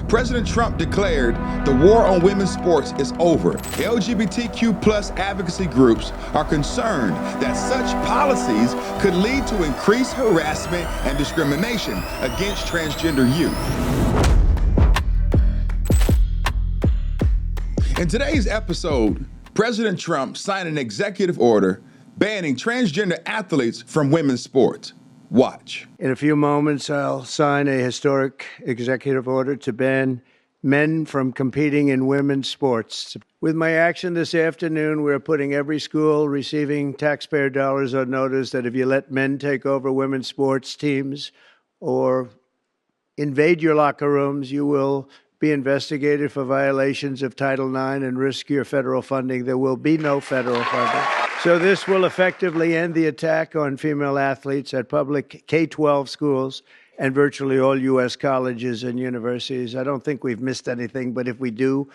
President Trump declared the war on women's sports is over. LGBTQ plus advocacy groups are concerned that such policies could lead to increased harassment and discrimination against transgender youth. In today's episode, President Trump signed an executive order banning transgender athletes from women's sports. Watch. In a few moments, I'll sign a historic executive order to ban men from competing in women's sports. With my action this afternoon, we're putting every school receiving taxpayer dollars on notice that if you let men take over women's sports teams or invade your locker rooms, you will be investigated for violations of Title IX and risk your federal funding. There will be no federal funding. So this will effectively end the attack on female athletes at public K-12 schools and virtually all U.S. colleges and universities. I don't think we've missed anything, but if we do,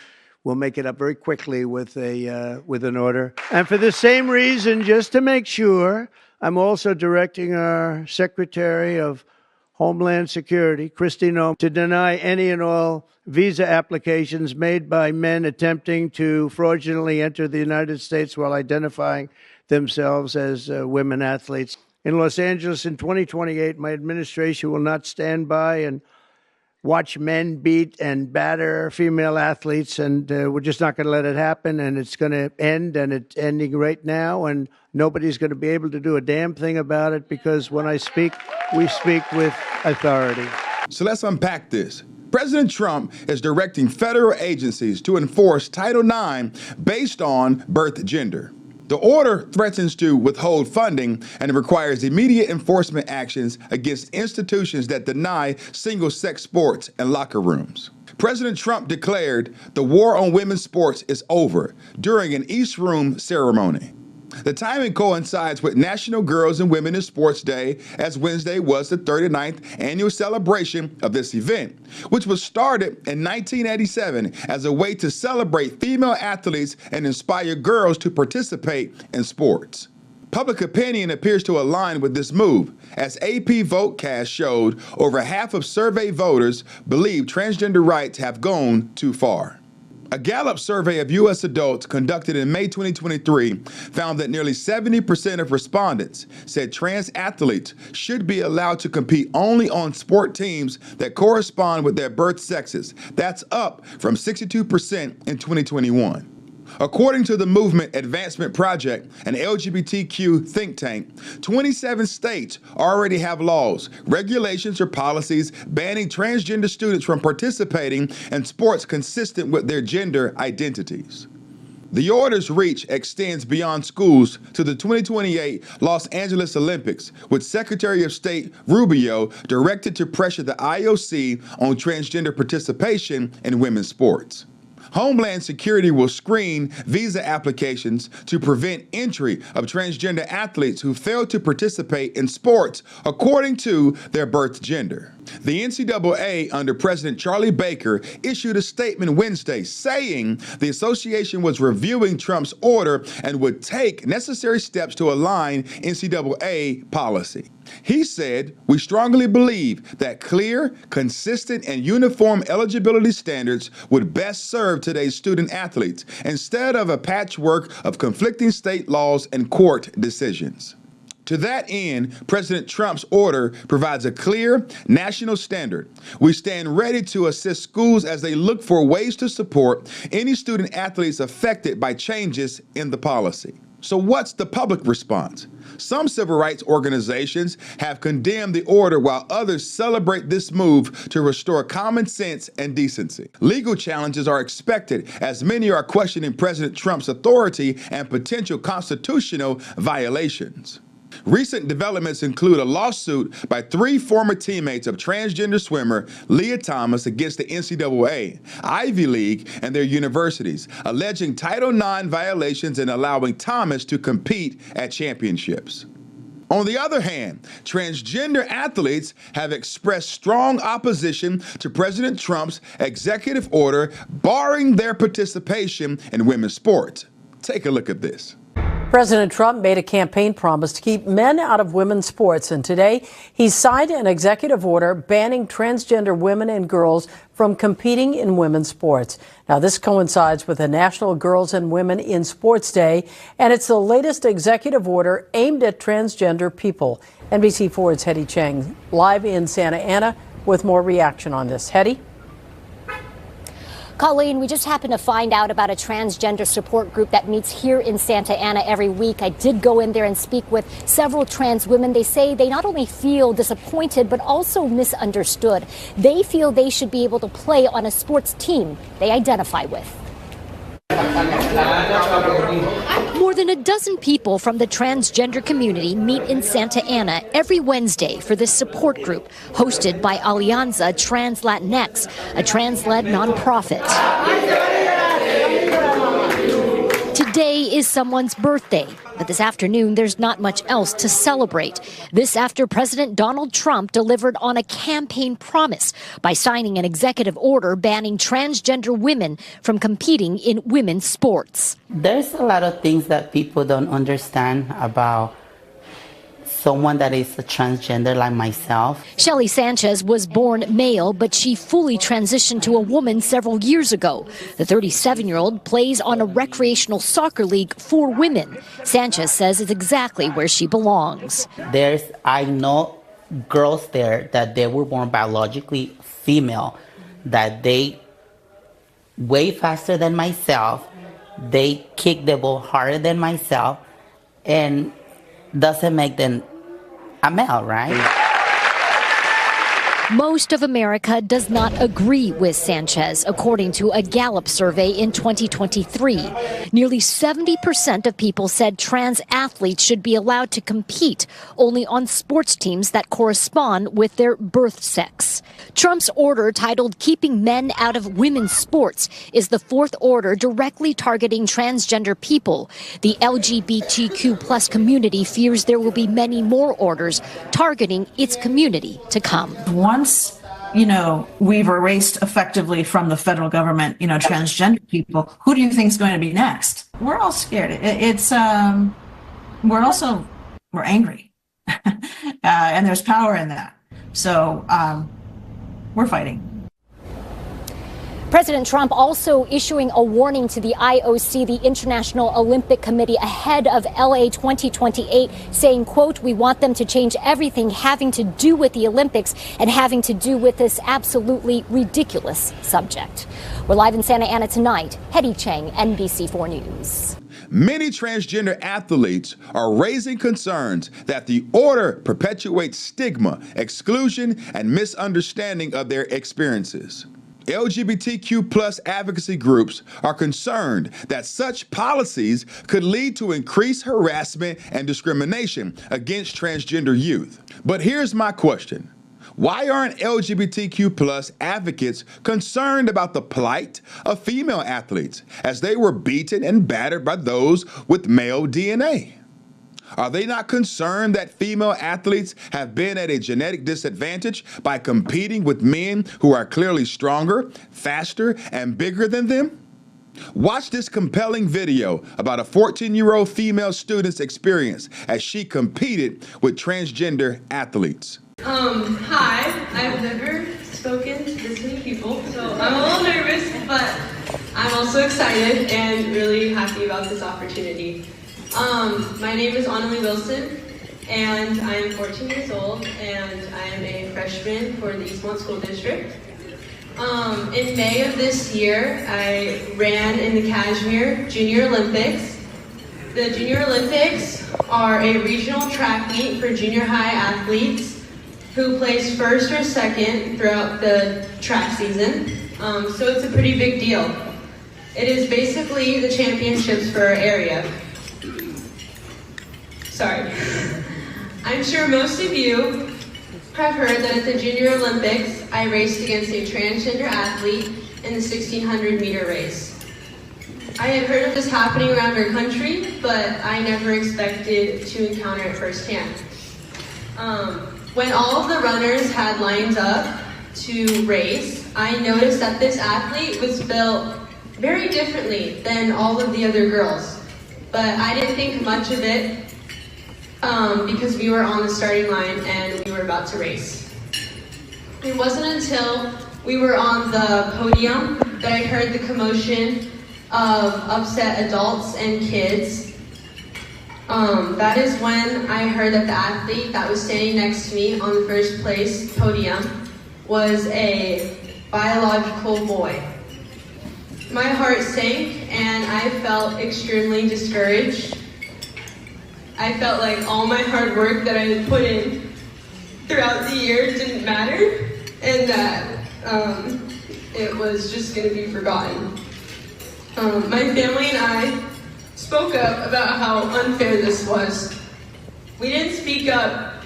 we'll make it up very quickly with an order. And for the same reason, just to make sure, I'm also directing our Secretary of Homeland Security, Kristi Noem, to deny any and all visa applications made by men attempting to fraudulently enter the United States while identifying themselves as women athletes. In Los Angeles in 2028, my administration will not stand by and watch men beat and batter female athletes, and we're just not going to let it happen, and it's going to end, and it's ending right now, and nobody's going to be able to do a damn thing about it because when I speak, we speak with authority. So let's unpack this. President Trump is directing federal agencies to enforce Title IX based on birth gender. The order threatens to withhold funding and requires immediate enforcement actions against institutions that deny single-sex sports and locker rooms. President Trump declared the war on women's sports is over during an East Room ceremony. The timing coincides with National Girls and Women in Sports Day, as Wednesday was the 39th annual celebration of this event, which was started in 1987 as a way to celebrate female athletes and inspire girls to participate in sports. Public opinion appears to align with this move, as AP Votecast showed over half of survey voters believe transgender rights have gone too far. A Gallup survey of U.S. adults conducted in May 2023 found that nearly 70% of respondents said trans athletes should be allowed to compete only on sport teams that correspond with their birth sexes. That's up from 62% in 2021. According to the Movement Advancement Project, an LGBTQ think tank, 27 states already have laws, regulations, or policies banning transgender students from participating in sports consistent with their gender identities. The order's reach extends beyond schools to the 2028 Los Angeles Olympics, with Secretary of State Rubio directed to pressure the IOC on transgender participation in women's sports. Homeland Security will screen visa applications to prevent entry of transgender athletes who fail to participate in sports according to their birth gender. The NCAA, under President Charlie Baker, issued a statement Wednesday saying the association was reviewing Trump's order and would take necessary steps to align NCAA policy. He said, "We strongly believe that clear, consistent, and uniform eligibility standards would best serve today's student athletes instead of a patchwork of conflicting state laws and court decisions." To that end, President Trump's order provides a clear national standard. We stand ready to assist schools as they look for ways to support any student athletes affected by changes in the policy. So what's the public response? Some civil rights organizations have condemned the order while others celebrate this move to restore common sense and decency. Legal challenges are expected as many are questioning President Trump's authority and potential constitutional violations. Recent developments include a lawsuit by 3 former teammates of transgender swimmer Lia Thomas against the NCAA, Ivy League, and their universities, alleging Title IX violations and allowing Thomas to compete at championships. On the other hand, transgender athletes have expressed strong opposition to President Trump's executive order barring their participation in women's sports. Take a look at this. President Trump made a campaign promise to keep men out of women's sports, and today he signed an executive order banning transgender women and girls from from competing in women's sports. Now, this coincides with the National Girls and Women in Sports Day, and it's the latest executive order aimed at transgender people. NBC4's Hetty Chang live in Santa Ana with more reaction on this. Hetty? Colleen, we just happened to find out about a transgender support group that meets here in Santa Ana every week. I did go in there and speak with several trans women. They say they not only feel disappointed, but also misunderstood. They feel they should be able to play on a sports team they identify with. More than a dozen people from the transgender community meet in Santa Ana every Wednesday for this support group hosted by Alianza Trans Latinx, a trans-led nonprofit. Today is someone's birthday, but this afternoon there's not much else to celebrate. This after President Donald Trump delivered on a campaign promise by signing an executive order banning transgender women from competing in women's sports. There's a lot of things that people don't understand about someone that is a transgender like myself. Shelly Sanchez was born male, but she fully transitioned to a woman several years ago. The 37-year-old plays on a recreational soccer league for women. Sanchez says it's exactly where she belongs. I know girls there that they were born biologically female, that they way faster than myself, they kick the ball harder than myself, and doesn't make them a male, right? Most of America does not agree with Sanchez, according to a Gallup survey in 2023. Nearly 70% of people said trans athletes should be allowed to compete only on sports teams that correspond with their birth sex. Trump's order, titled Keeping Men Out of Women's Sports, is the fourth order directly targeting transgender people. The LGBTQ+ community fears there will be many more orders targeting its community to come. Once, we've erased effectively from the federal government, transgender people, who do you think is going to be next? We're all scared. We're angry. And there's power in that. So we're fighting. President Trump also issuing a warning to the IOC, the International Olympic Committee, ahead of LA 2028, saying, quote, we want them to change everything having to do with the Olympics and having to do with this absolutely ridiculous subject. We're live in Santa Ana tonight. Hetty Chang, NBC4 News. Many transgender athletes are raising concerns that the order perpetuates stigma, exclusion, and misunderstanding of their experiences. LGBTQ+ advocacy groups are concerned that such policies could lead to increased harassment and discrimination against transgender youth. But here's my question. Why aren't LGBTQ+ advocates concerned about the plight of female athletes as they were beaten and battered by those with male DNA? Are they not concerned that female athletes have been at a genetic disadvantage by competing with men who are clearly stronger, faster, and bigger than them? Watch this compelling video about a 14-year-old female student's experience as she competed with transgender athletes. Hi, I've never spoken to this many people, so I'm a little nervous, but I'm also excited and really happy about this opportunity. My name is Annalie Wilson, and I am 14 years old, and I am a freshman for the Eastmont School District. In May of this year, I ran in the Kashmir Junior Olympics. The Junior Olympics are a regional track meet for junior high athletes who place first or second throughout the track season, so it's a pretty big deal. It is basically the championships for our area. Sorry. I'm sure most of you have heard that at the Junior Olympics, I raced against a transgender athlete in the 1600 meter race. I had heard of this happening around our country, but I never expected to encounter it firsthand. When all of the runners had lined up to race, I noticed that this athlete was built very differently than all of the other girls. But I didn't think much of it because we were on the starting line and we were about to race. It wasn't until we were on the podium that I heard the commotion of upset adults and kids. That is when I heard that the athlete that was standing next to me on the first place podium was a biological boy. My heart sank and I felt extremely discouraged. I felt like all my hard work that I had put in throughout the year didn't matter, and that it was just going to be forgotten. My family and I spoke up about how unfair this was. We didn't speak up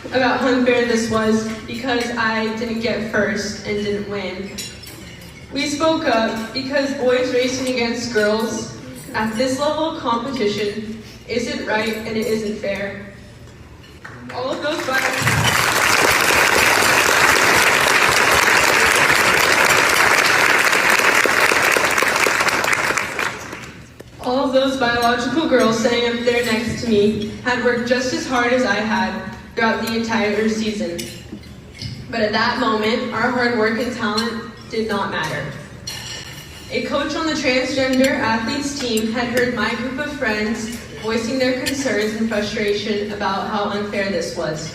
about how unfair this was because I didn't get first and didn't win. We spoke up because boys racing against girls at this level of competition isn't right and it isn't fair. All of those biological girls standing up there next to me had worked just as hard as I had throughout the entire season. But at that moment, our hard work and talent did not matter. A coach on the transgender athletes team had heard my group of friends voicing their concerns and frustration about how unfair this was.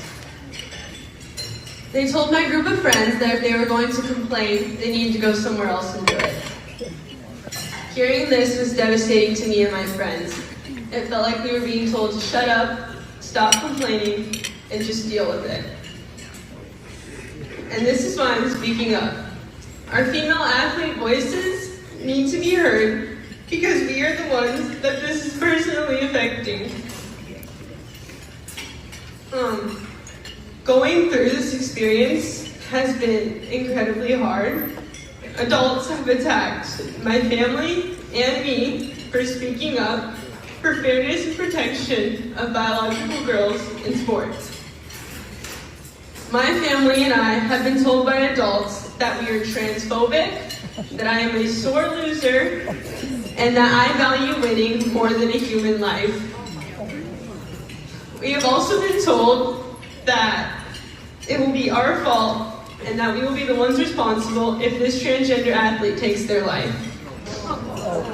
They told my group of friends that if they were going to complain, they needed to go somewhere else and do it. Hearing this was devastating to me and my friends. It felt like we were being told to shut up, stop complaining, and just deal with it. And this is why I'm speaking up. Our female athlete voices need to be heard because we are the ones that this is personally affecting. Going through this experience has been incredibly hard. Adults have attacked my family and me for speaking up for fairness and protection of biological girls in sports. My family and I have been told by adults that we are transphobic, that I am a sore loser, and that I value winning more than a human life. We have also been told that it will be our fault and that we will be the ones responsible if this transgender athlete takes their life.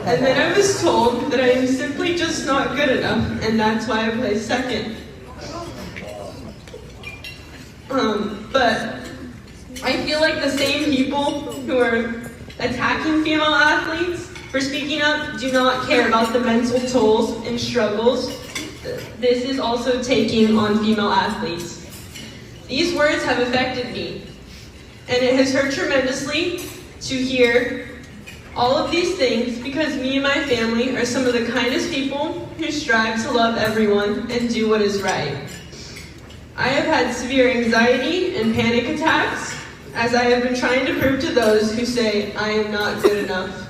And then I was told that I am simply just not good enough, and that's why I placed second. But I feel like the same people who are attacking female athletes for speaking up do not care about the mental tolls and struggles this is also taking on female athletes. These words have affected me, and it has hurt tremendously to hear all of these things because me and my family are some of the kindest people who strive to love everyone and do what is right. I have had severe anxiety and panic attacks as I have been trying to prove to those who say I am not good enough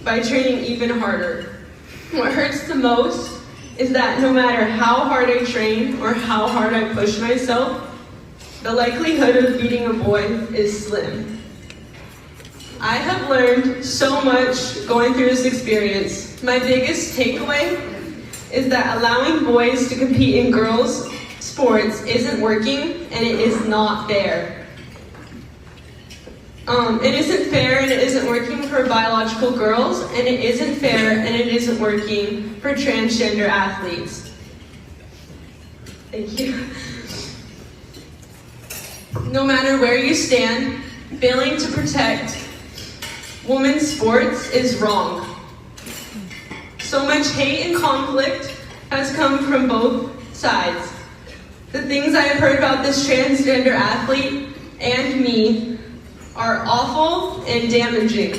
by training even harder. What hurts the most is that no matter how hard I train or how hard I push myself, the likelihood of beating a boy is slim. I have learned so much going through this experience. My biggest takeaway is that allowing boys to compete in girls' sports isn't working and it is not fair. It isn't fair and it isn't working for biological girls, and it isn't fair and it isn't working for transgender athletes. Thank you. No matter where you stand, failing to protect women's sports is wrong. So much hate and conflict has come from both sides. The things I have heard about this transgender athlete and me are awful and damaging.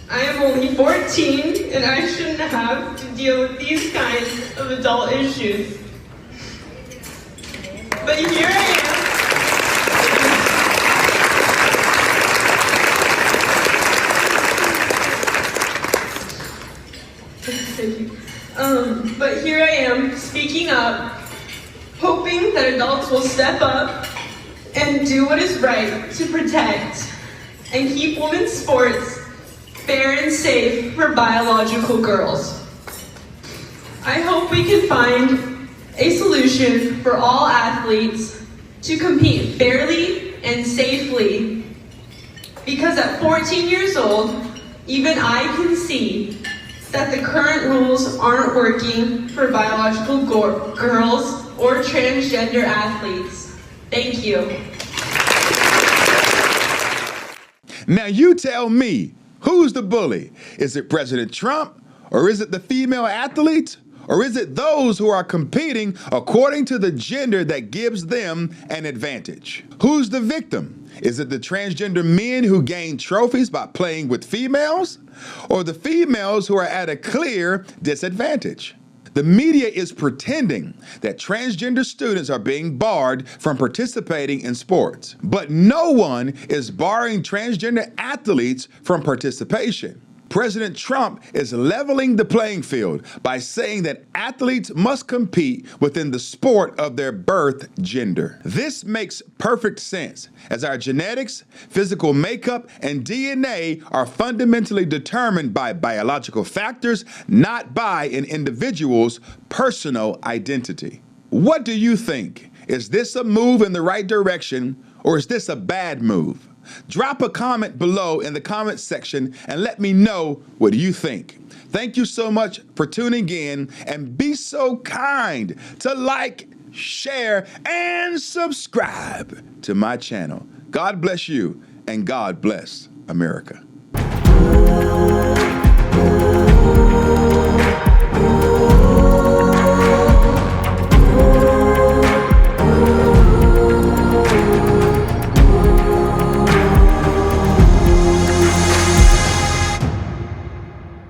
I am only 14 and I shouldn't have to deal with these kinds of adult issues. But here I am. Thank you. But here I am speaking up, hoping that adults will step up and do what is right to protect and keep women's sports fair and safe for biological girls. I hope we can find a solution for all athletes to compete fairly and safely Because at 14 years old, even I can see that the current rules aren't working for biological girls or transgender athletes. Thank you. Now you tell me, who's the bully? Is it President Trump, or is it the female athletes, or is it those who are competing according to the gender that gives them an advantage? Who's the victim? Is it the transgender men who gain trophies by playing with females, or the females who are at a clear disadvantage? The media is pretending that transgender students are being barred from participating in sports, but no one is barring transgender athletes from participation. President Trump is leveling the playing field by saying that athletes must compete within the sport of their birth gender. This makes perfect sense, as our genetics, physical makeup, and DNA are fundamentally determined by biological factors, not by an individual's personal identity. What do you think? Is this a move in the right direction, or is this a bad move? Drop a comment below in the comment section and let me know what you think. Thank you so much for tuning in, and be so kind to like, share, and subscribe to my channel. God bless you, and God bless America.